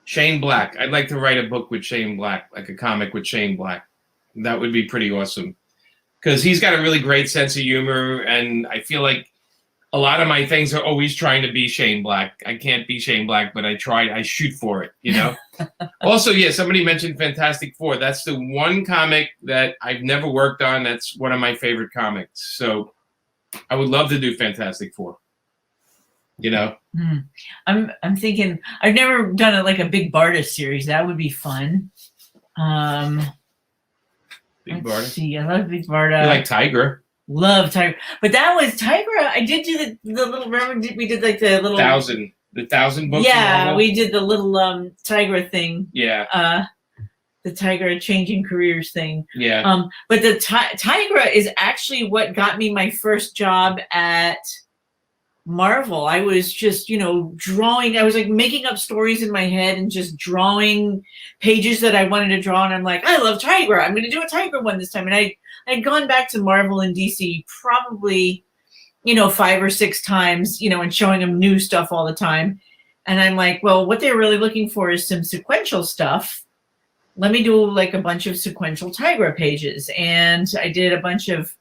Shane Black. I'd like to write a book with Shane Black, like a comic with Shane Black. That would be pretty awesome. Because he's got a really great sense of humor, and I feel like a lot of my things are always trying to be Shane Black. I can't be Shane Black, but I shoot for it, you know? Also, yeah, somebody mentioned Fantastic Four. That's the one comic that I've never worked on. That's one of my favorite comics. So I would love to do Fantastic Four. You know? I'm thinking, I've never done a big Barda series. That would be fun. Big Let's Barda. see. I love Big Barda. You like Tigra. Love Tigra. But that was Tigra. I did do the little, remember we did like the little... The 1,000 books. Yeah, we did the little Tigra thing. Yeah. The Tigra changing careers thing. Yeah. But the Tigra is actually what got me my first job at Marvel. I was just, drawing. I was like making up stories in my head and just drawing pages that I wanted to draw. And I'm like, I love Tigra. I'm going to do a Tigra one this time. And I'd gone back to Marvel and DC probably, 5 or 6 times, and showing them new stuff all the time. And I'm like, well, what they're really looking for is some sequential stuff. Let me do like a bunch of sequential Tigra pages. And I did a bunch of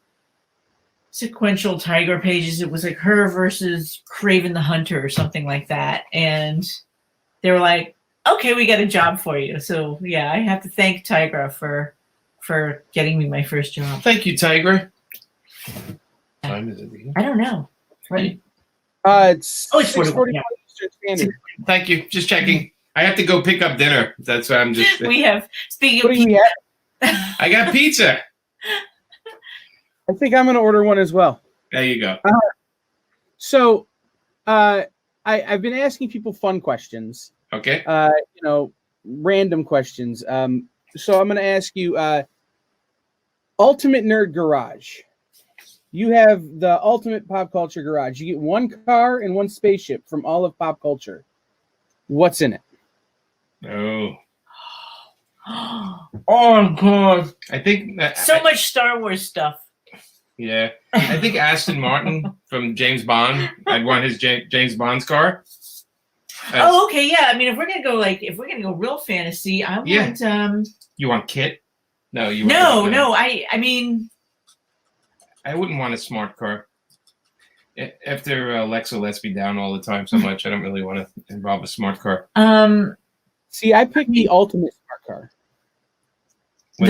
sequential Tigra pages. It was like her versus Kraven the Hunter or something like that. And they were like, okay, we got a job for you. So yeah, I have to thank Tigra for getting me my first job. Thank you, Tigra. Time is it again? I don't know. Right. It's 6:41 Eastern Standard. Thank you. Just checking. I have to go pick up dinner. That's why I'm just. We have, speaking What of do we pizza, have? I got pizza. I think I'm going to order one as well. There you go. So, I've been asking people fun questions. Okay. Random questions. So I'm going to ask you, Ultimate Nerd Garage. You have the Ultimate Pop Culture Garage. You get one car and one spaceship from all of pop culture. What's in it? Oh. oh god, I think that, so much Star Wars stuff. Yeah. I think Aston Martin from James Bond. I'd want his James Bond's car. Oh, okay, yeah. I mean, if we're gonna go real fantasy, I want You want Kit? No, you. No. I mean, I wouldn't want a smart car. After Alexa lets me down all the time so much, I don't really want to involve a smart car. See, I picked the ultimate smart car.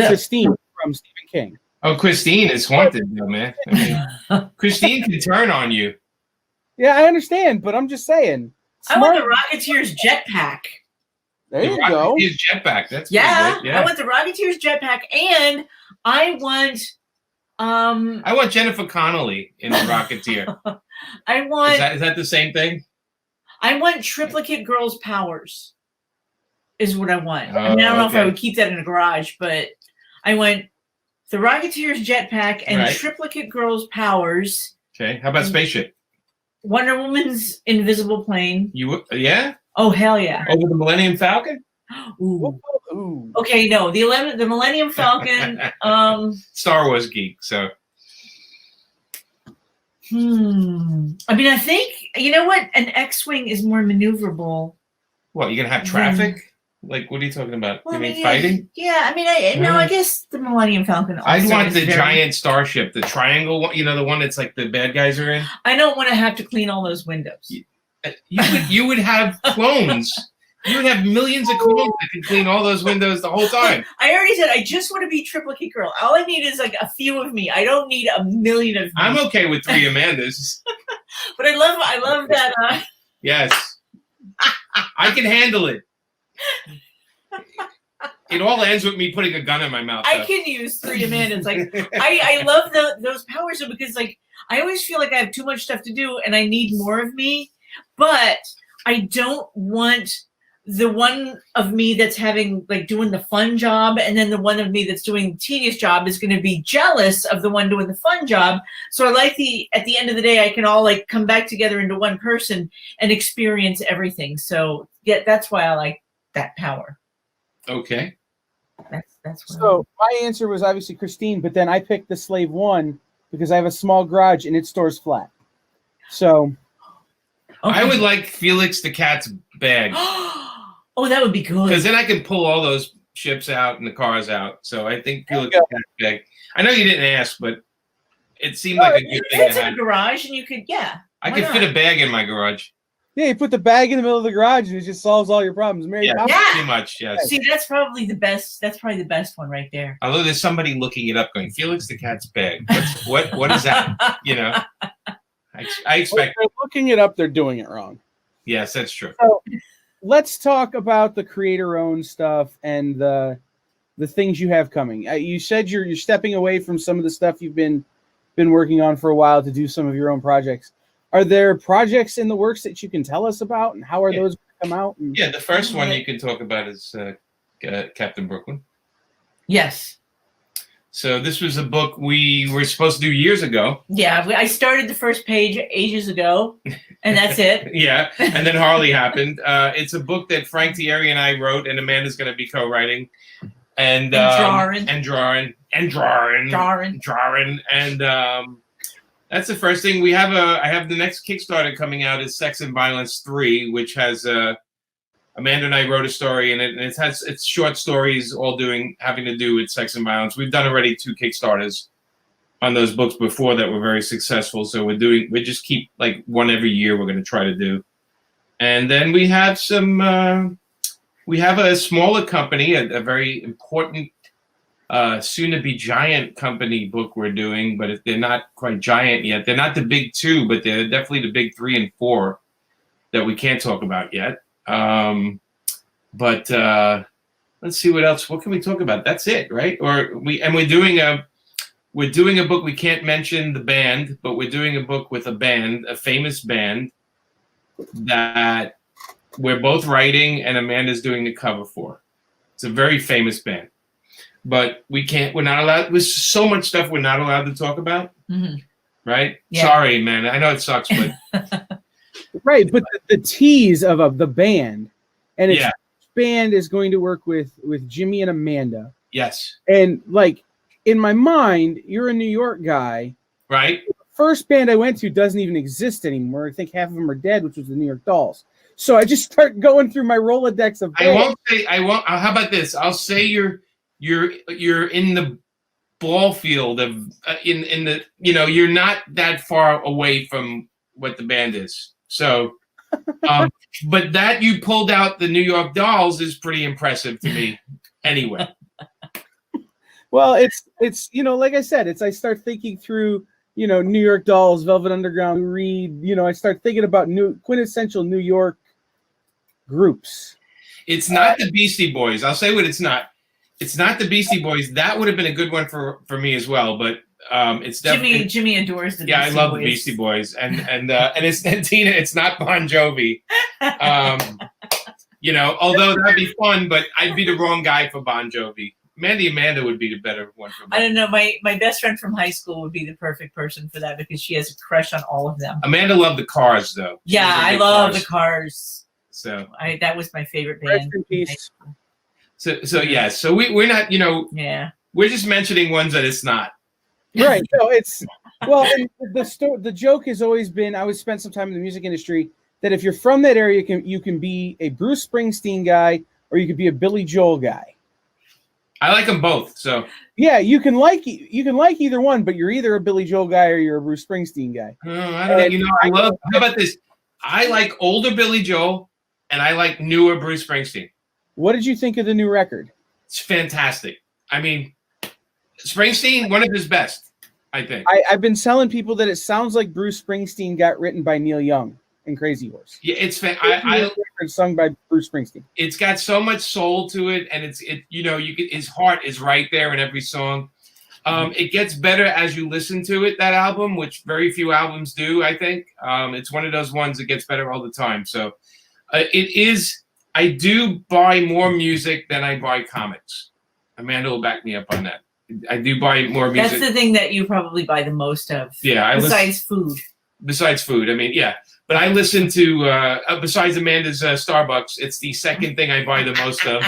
Christine from Stephen King. Oh, Christine is haunted, though, man. I mean, Christine can turn on you. Yeah, I understand, but I'm just saying. I want the Rocketeer's jetpack. There you go. His jetpack. That's yeah. Good. Yeah. I want the Rocketeer's jetpack, and I want Jennifer Connelly in the Rocketeer. I want. Is that the same thing? I want triplicate girls' powers. Is what I want. Oh, I mean, I don't know if I okay. would keep that in a garage, but I want the Rocketeer's jetpack and Right. triplicate girls' powers. Okay. How about spaceship? Wonder Woman's invisible plane. Yeah? Oh, hell yeah. Over the Millennium Falcon? Ooh. Ooh. Okay, no, the Millennium Falcon. Star Wars geek, so. I mean, I think, you know what? An X-Wing is more maneuverable. What, you're going to have traffic? Like, what are you talking about? Well, You I mean mean, fighting? Yeah, I mean, I guess the Millennium Falcon also I'd want the is giant starship, the triangle one, the one that's like the bad guys are in. I don't want to have to clean all those windows. You would have clones. You would have millions of clones that can clean all those windows the whole time. I already said I just want to be triplicate girl. All I need is like a few of me. I don't need a million of me. I'm okay with 3 Amandas. But I love that. Yes. I can handle it. It all ends with me putting a gun in my mouth. I can use 3 Amandas. Like I love those powers though, because like I always feel like I have too much stuff to do and I need more of me, but I don't want the one of me that's having like doing the fun job and then the one of me that's doing the tedious job is going to be jealous of the one doing the fun job. So I like at the end of the day, I can all like come back together into one person and experience everything. So yeah, that's why I like that power. Okay. That's what So my answer was obviously Christine, but then I picked the Slave One because I have a small garage and it stores flat. So I would like Felix the Cat's bag. Oh, that would be good. Because then I can pull all those ships out and the cars out. So I think Felix the Cat's bag. I know you didn't ask, but it seemed like a good thing to It's in have. a garage, and you could, I could fit a bag in my garage. yeah, you put the bag in the middle of the garage and it just solves all your problems. Mary Yeah, Poppins. pretty much, yes. See, that's probably the best. That's probably the best one right there. Although there's somebody looking it up going, Felix the Cat's bag. What is that? I expect. If they're looking it up, they're doing it wrong. Yes, that's true. So let's talk about the creator-owned stuff and the things you have coming. You said you're stepping away from some of the stuff you've been working on for a while to do some of your own projects. Are there projects in the works that you can tell us about, and how are those going to come out? Yeah, the first one you can talk about is Captain Brooklyn. Yes. So this was a book we were supposed to do years ago. Yeah, I started the first page ages ago, and that's it. Yeah, and then Harley happened. It's a book that Frank Thierry and I wrote, and Amanda's going to be co-writing. And drawing. That's the first thing. I have the next Kickstarter coming out is Sex and Violence 3, which has Amanda and I wrote a story in it, and it's short stories all having to do with sex and violence. We've done already 2 Kickstarters on those books before that were very successful. So we just keep like one every year we're going to try to do. And then we have we have a smaller company, a very important soon-to-be giant company book we're doing, but they're not quite giant yet. They're not the big 2, but they're definitely the big 3 and 4 that we can't talk about yet. But let's see what else. What can we talk about? That's it, right? We're doing a book. We can't mention the band, but we're doing a book with a famous band that we're both writing, and Amanda's doing the cover for. It's a very famous band. But we're not allowed. There's so much stuff we're not allowed to talk about, right? Yeah. Sorry, man. I know it sucks, but right. But the tease of the band, and its band is going to work with Jimmy and Amanda. Yes. And like in my mind, you're a New York guy, right? The first band I went to doesn't even exist anymore. I think half of them are dead, which was the New York Dolls. So I just start going through my Rolodex of bands. I won't. How about this? I'll say you're in the ball field of in the you're not that far away from what the band is. So, but that you pulled out the New York Dolls is pretty impressive to me. Anyway. Well, it's like I said, I start thinking through New York Dolls, Velvet Underground, Reed. I start thinking about quintessential New York groups. It's not the Beastie Boys. I'll say what it's not. It's not the Beastie Boys. That would have been a good one for me as well, but it's definitely Jimmy adores the Beastie Boys. I love the Beastie Boys, and Tina. It's not Bon Jovi. Although that'd be fun, but I'd be the wrong guy for Bon Jovi. Mandy Amanda would be the better one for me. I don't know. My best friend from high school would be the perfect person for that because she has a crush on all of them. Amanda loved the Cars, though. Yeah, I love the Cars. So that was my favorite Rest band. in peace. So yeah. So we're not, Yeah. we're just mentioning ones that it's not. Right. No, it's well, and the joke has always been, I always spent some time in the music industry, that if you're from that area, you can be a Bruce Springsteen guy or you could be a Billy Joel guy. I like them both. So yeah, you can like either one, but you're either a Billy Joel guy or you're a Bruce Springsteen guy. I don't know. I love. How about this? I like older Billy Joel, and I like newer Bruce Springsteen. What did you think of the new record? It's fantastic. I mean, Springsteen, one of his best, I think. I've been telling people that it sounds like Bruce Springsteen got written by Neil Young in Crazy Horse. Yeah, it's sung by Bruce Springsteen. It's got so much soul to it, and his heart is right there in every song. It gets better as you listen to it, that album, which very few albums do, I think. It's one of those ones that gets better all the time. So it is. I do buy more music than I buy comics. Amanda will back me up on that. I do buy more music. That's the thing that you probably buy the most of. Yeah. Besides food. Besides food. I mean, yeah. But I listen to, besides Amanda's Starbucks, it's the second thing I buy the most of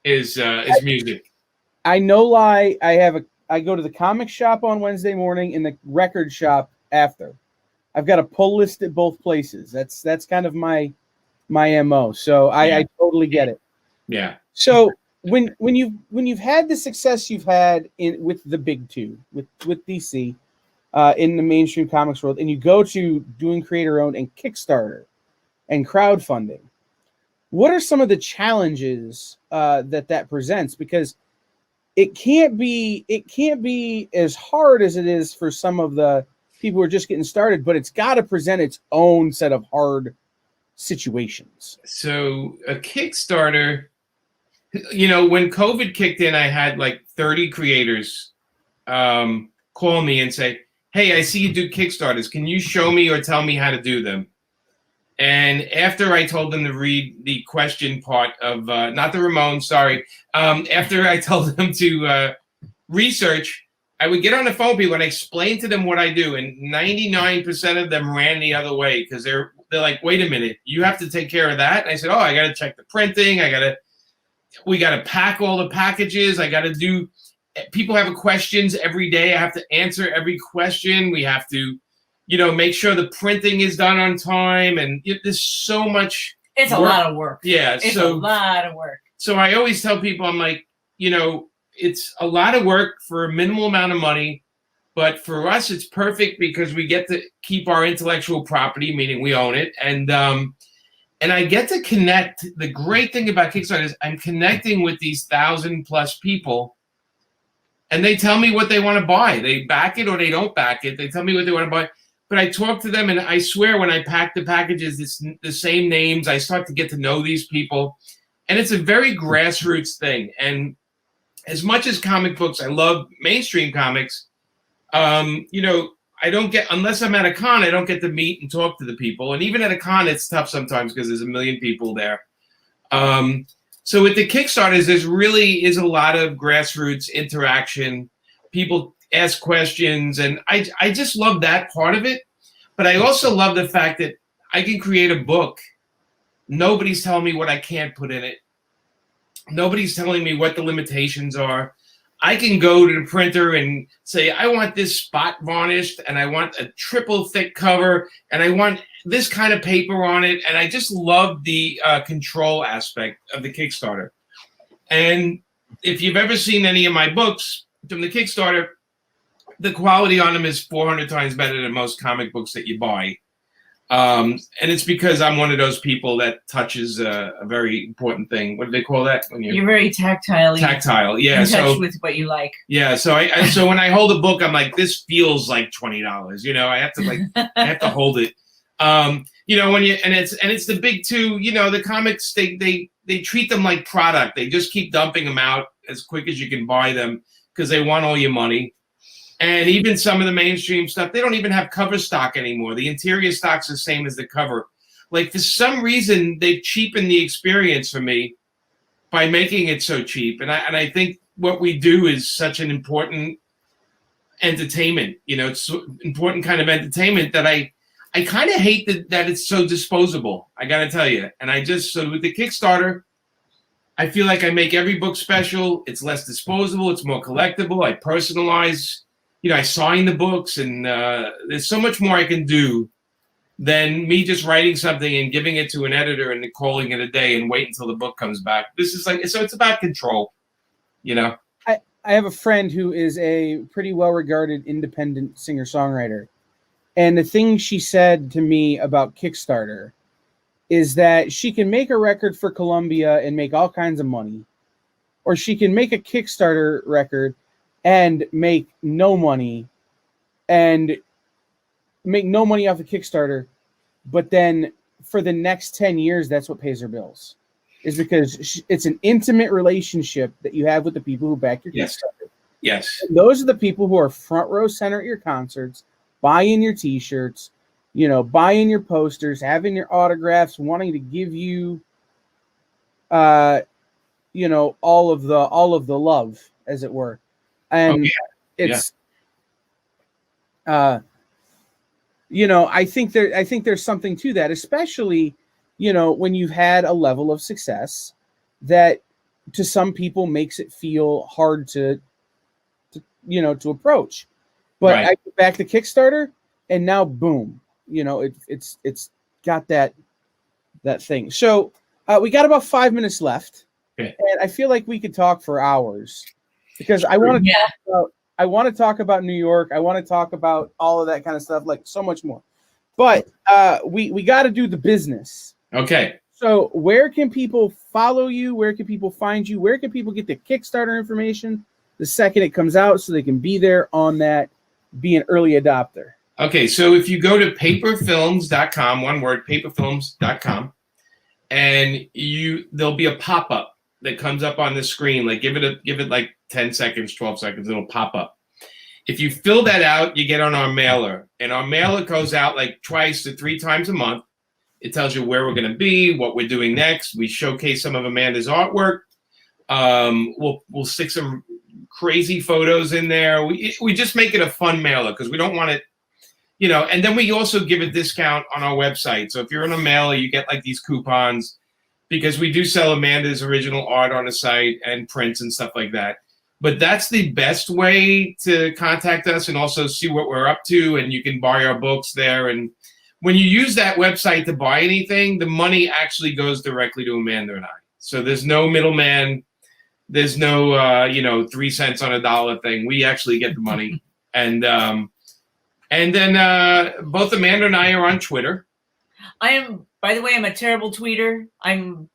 is music. I no lie. I go to the comic shop on Wednesday morning and the record shop after. I've got a pull list at both places. That's kind of my MO. So I totally get it. Yeah. So when you've had the success you've had with the big two, with DC, in the mainstream comics world, and you go to doing creator-owned and Kickstarter and crowdfunding, what are some of the challenges that presents? Because it can't be as hard as it is for some of the people who are just getting started, but it's got to present its own set of hard situations. So a Kickstarter, when COVID kicked in, I had like 30 creators call me and say, "Hey, I see you do Kickstarters. Can you show me or tell me how to do them?" And after I told them to read the question part of, not the Ramones, sorry. After I told them to research, I would get on the phone with people and explain to them what I do. And 99% of them ran the other way because they're like, "Wait a minute, you have to take care of that?" And I said, "Oh, I got to check the printing. We got to pack all the packages. I got to do, people have questions every day. I have to answer every question. We have to, make sure the printing is done on time. And there's so much. It's a lot of work. Yeah. It's a lot of work. So I always tell people, I'm like, it's a lot of work for a minimal amount of money. But for us, it's perfect because we get to keep our intellectual property, meaning we own it. And I get to connect. The great thing about Kickstarter is I'm connecting with these 1,000+ people. And they tell me what they want to buy. They back it or they don't back it. They tell me what they want to buy. But I talk to them, and I swear when I pack the packages, it's the same names. I start to get to know these people. And it's a very grassroots thing. And as much as comic books, I love mainstream comics. I don't get, unless I'm at a con, I don't get to meet and talk to the people. And even at a con, it's tough sometimes because there's a million people there. So with the Kickstarters, there's really is a lot of grassroots interaction. People ask questions, and I just love that part of it. But I also love the fact that I can create a book. Nobody's telling me what I can't put in it. Nobody's telling me what the limitations are. I can go to the printer and say, I want this spot varnished, and I want a triple thick cover, and I want this kind of paper on it. And I just love the control aspect of the Kickstarter. And if you've ever seen any of my books from the Kickstarter, the quality on them is 400 times better than most comic books that you buy. And it's because I'm one of those people that touches a very important thing. What do they call that? When you're very tactile. Tactile, yeah. In touch with what you like. Yeah, so so when I hold a book, I'm like, this feels like $20. I have to I have to hold it. When it's the big two. The comics they treat them like product. They just keep dumping them out as quick as you can buy them because they want all your money. And even some of the mainstream stuff, they don't even have cover stock anymore. The interior stock's the same as the cover. Like, for some reason, they've cheapened the experience for me by making it so cheap. And I think what we do is such an important entertainment. You know, it's important kind of entertainment that I kind of hate that it's so disposable. I got to tell you. And so with the Kickstarter, I feel like I make every book special. It's less disposable. It's more collectible. I personalize, I sign the books, and there's so much more I can do than me just writing something and giving it to an editor and calling it a day and wait until the book comes back. This is so it's about control, I have a friend who is a pretty well-regarded independent singer-songwriter. And the thing she said to me about Kickstarter is that she can make a record for Columbia and make all kinds of money, or she can make a Kickstarter record and make no money off the Kickstarter, but then for the next 10 years, that's what pays her bills, is because it's an intimate relationship that you have with the people who back your Kickstarter. Yes. And those are the people who are front row center at your concerts, buying your t-shirts, buying your posters, having your autographs, wanting to give you, all of the love, as it were. And it's, I think there's something to that, especially, when you've had a level of success that to some people makes it feel hard to approach. But I go back to Kickstarter, and now boom, it's got that thing. So we got about 5 minutes left, and I feel like we could talk for hours, because I want to talk about New York. I want to talk about all of that kind of stuff, like so much more. But we got to do the business. Okay. So where can people follow you? Where can people find you? Where can people get the Kickstarter information the second it comes out, so they can be there on that, be an early adopter? Okay, so if you go to paperfilms.com, one word, paperfilms.com, and there'll be a pop-up that comes up on the screen. Like give it like 10 seconds, 12 seconds, it'll pop up. If you fill that out, you get on our mailer, and our mailer goes out like twice to 3 times a month. It tells you where we're going to be, what we're doing next. We showcase some of Amanda's artwork. We'll stick some crazy photos in there. We just make it a fun mailer, because we don't want it, and then we also give a discount on our website. So if you're in a mailer, you get like these coupons, because we do sell Amanda's original art on the site and prints and stuff like that. But that's the best way to contact us and also see what we're up to. And you can buy our books there. And when you use that website to buy anything, the money actually goes directly to Amanda and I. So there's no middleman. There's no, 3 cents on a dollar thing. We actually get the money. And then both Amanda and I are on Twitter. By the way, I'm a terrible tweeter. I'm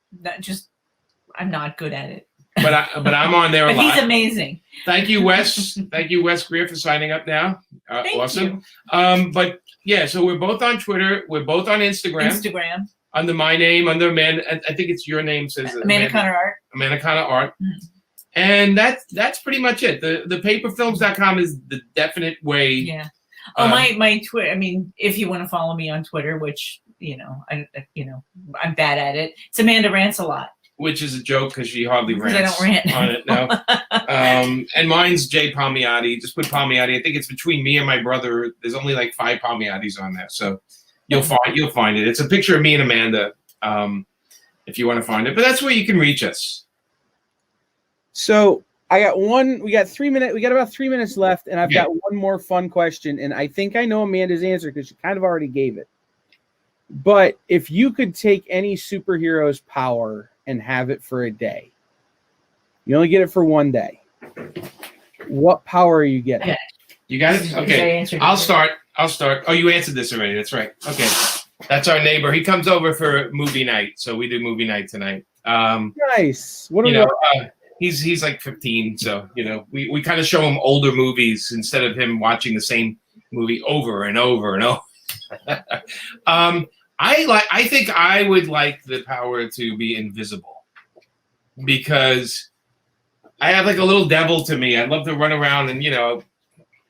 not good at it. But I'm on there a lot. He's amazing. Thank you, Wes. Thank you, Wes Greer, for signing up now. Thank awesome. you. But yeah, so we're both on Twitter. We're both on Instagram. Under my name, under Amanda. I think it's your name, says Amanda Connor Art. Amanda Connor Art. Mm-hmm. And that's pretty much it. The paperfilms.com is the definite way. Yeah. Oh, my Twitter. I mean, if you want to follow me on Twitter, which I'm bad at it. It's Amanda Rants a Lot. Which is a joke, because she hardly rants. I don't rant on it. No. And mine's Jay Palmiotti. Just put Palmiotti. I think it's between me and my brother. There's only like 5 Palmiottis on there, so you'll find it. It's a picture of me and Amanda. If you want to find it, but that's where you can reach us. So we got 3 minutes. We got about 3 minutes left, and I've got one more fun question, and I think I know Amanda's answer, because she kind of already gave it. But if you could take any superhero's power and have it for a day, you only get it for one day, what power are you getting? Yeah. You got it? Okay. I'll start. Oh, you answered this already. That's right. Okay. That's our neighbor. He comes over for movie night, so we do movie night tonight. Nice. What do he's like 15, so we kind of show him older movies instead of him watching the same movie over and over and over. I think I would like the power to be invisible, because I have like a little devil to me. I'd love to run around and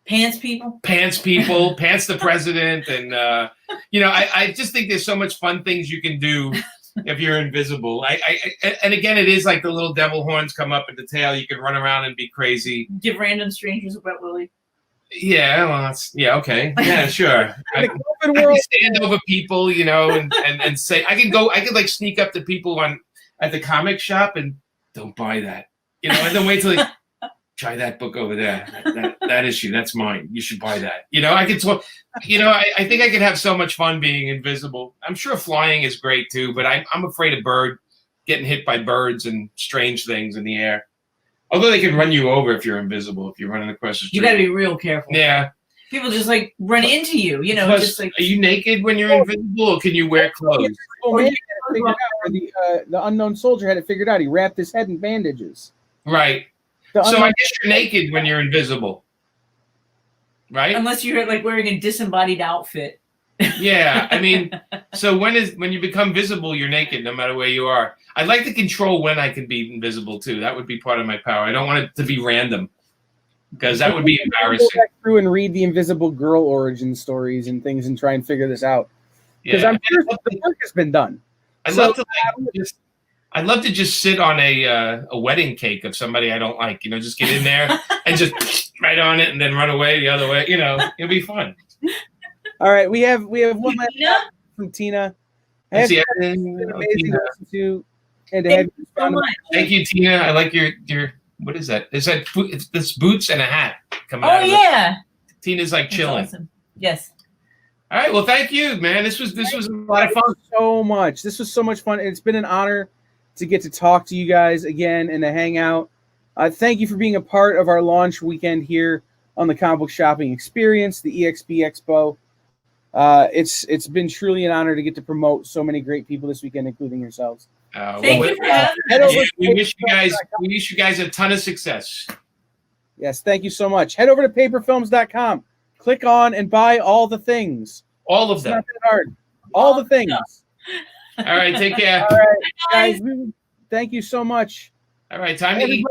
pants people, pants the president, and I just think there's so much fun things you can do if you're invisible. And again, it is like the little devil horns come up at the tail. You can run around and be crazy. Give random strangers a wet willy. Yeah, well, okay. Yeah, sure. I can stand over people, and say I could like sneak up to people at the comic shop and don't buy that, and then wait till they try that book over there. That issue, that's mine. You should buy that. I could talk. I think I could have so much fun being invisible. I'm sure flying is great too, but I'm afraid of getting hit by birds and strange things in the air. Although they can run you over if you're invisible, if you're running across the street. You got to be real careful. Yeah. People just like run into you, Plus, just like. Are you naked when you're invisible, or can you wear clothes? The unknown soldier had it figured out. He wrapped his head in bandages. Right. So I guess you're naked when you're invisible. Right? Unless you're like wearing a disembodied outfit. Yeah, I mean, so when you become visible, you're naked no matter where you are. I'd like to control when I can be invisible too. That would be part of my power. I don't want it to be random because that would be embarrassing. Go back through and read the Invisible Girl origin stories and things and try and figure this out. Because I'm sure the work has been done. I'd love to just sit on a wedding cake of somebody I don't like. Just get in there and just right on it and then run away the other way. It'll be fun. All right, we have one last from Tina. It's been amazing to listen to and to have you so much. Thank you, Tina. I like your what is that? Is that this boots and a hat coming out? Oh yeah. Tina's like chilling. Awesome. Yes. All right. Well, thank you, man. This was a lot of fun. So much. This was so much fun. It's been an honor to get to talk to you guys again and to hang out. Thank you for being a part of our launch weekend here on the Comic Book Shopping Experience, the EXP Expo. It's been truly an honor to get to promote so many great people this weekend, including yourselves. Thank you for having us. We wish you guys a ton of success. Yes, thank you so much. Head over to paperfilms.com. Click on and buy all the things. All of them. It's not that hard. All the things. All right, take care. All right, guys. Thank you so much. All right, time to eat.